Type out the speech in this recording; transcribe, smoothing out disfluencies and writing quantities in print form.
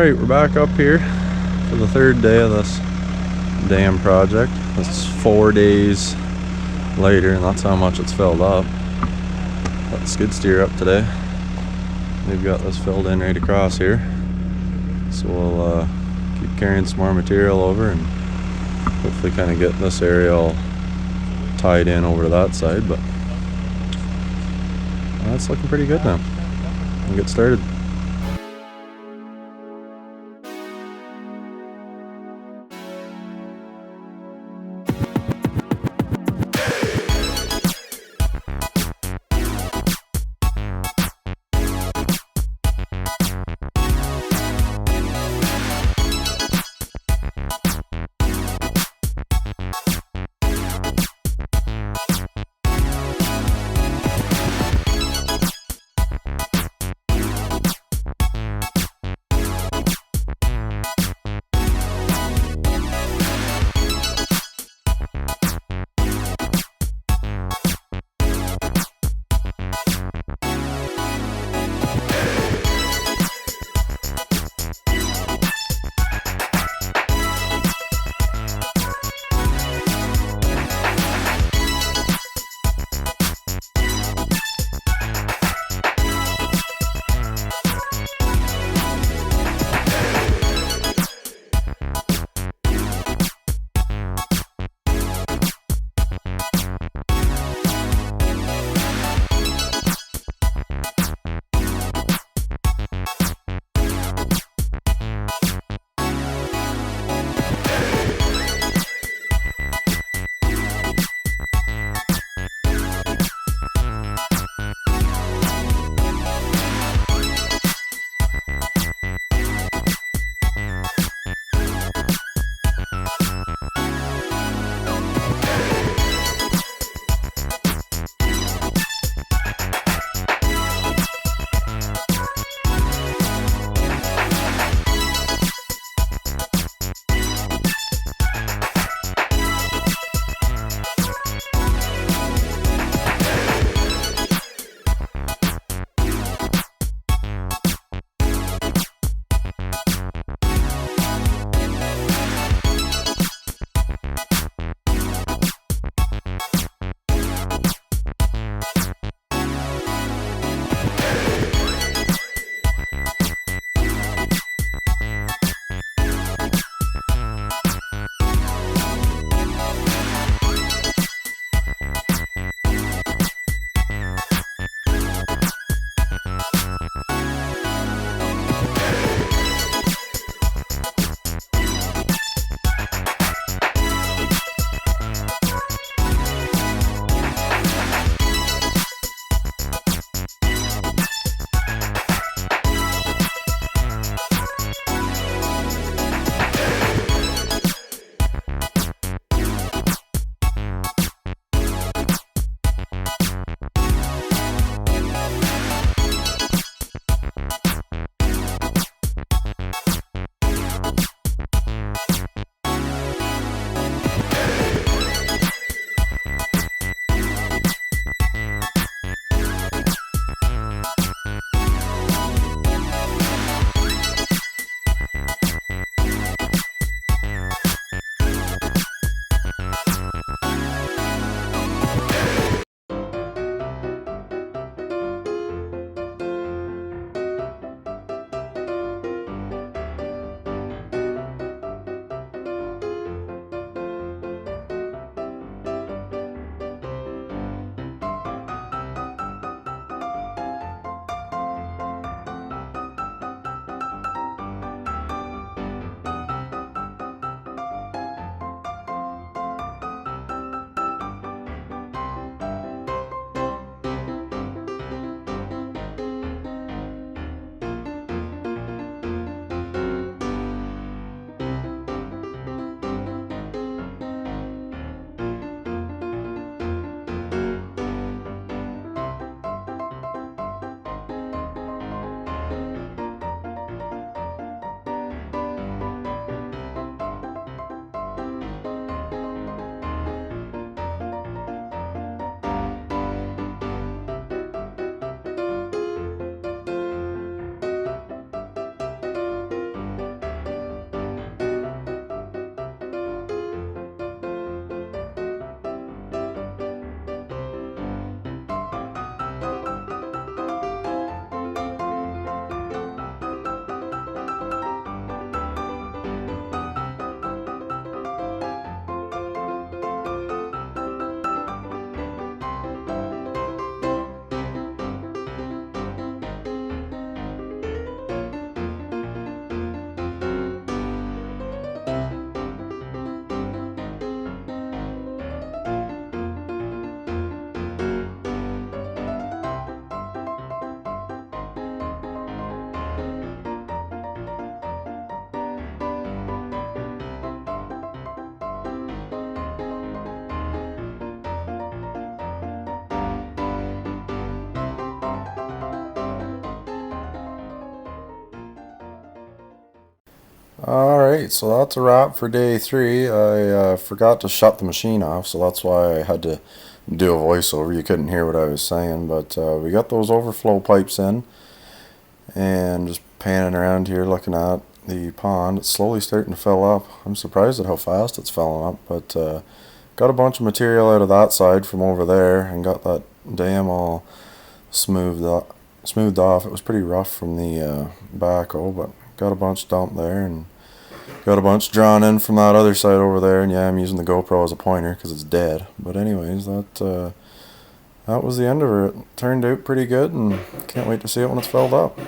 Alright, we're back up here for the third day of this dam project. It's 4 days later, and that's how much it's filled up. Got the skid steer up today. They've got this filled in right across here. So we'll keep carrying some more material over and hopefully kind of get this area all tied in over to that side. But that's looking pretty good now. We'll get started. Alright, so that's a wrap for day 3. I forgot to shut the machine off, so that's why I had to do a voiceover. You couldn't hear what I was saying, but we got those overflow pipes in, and just panning around here looking at the pond. It's slowly starting to fill up. I'm surprised at how fast it's filling up, but got a bunch of material out of that side from over there, and got that dam all smoothed off. It was pretty rough from the backhoe, but got a bunch dumped there, and got a bunch drawn in from that other side over there. And yeah, I'm using the GoPro as a pointer because it's dead. But anyways, that was the end of it. It turned out pretty good, and can't wait to see it when it's filled up.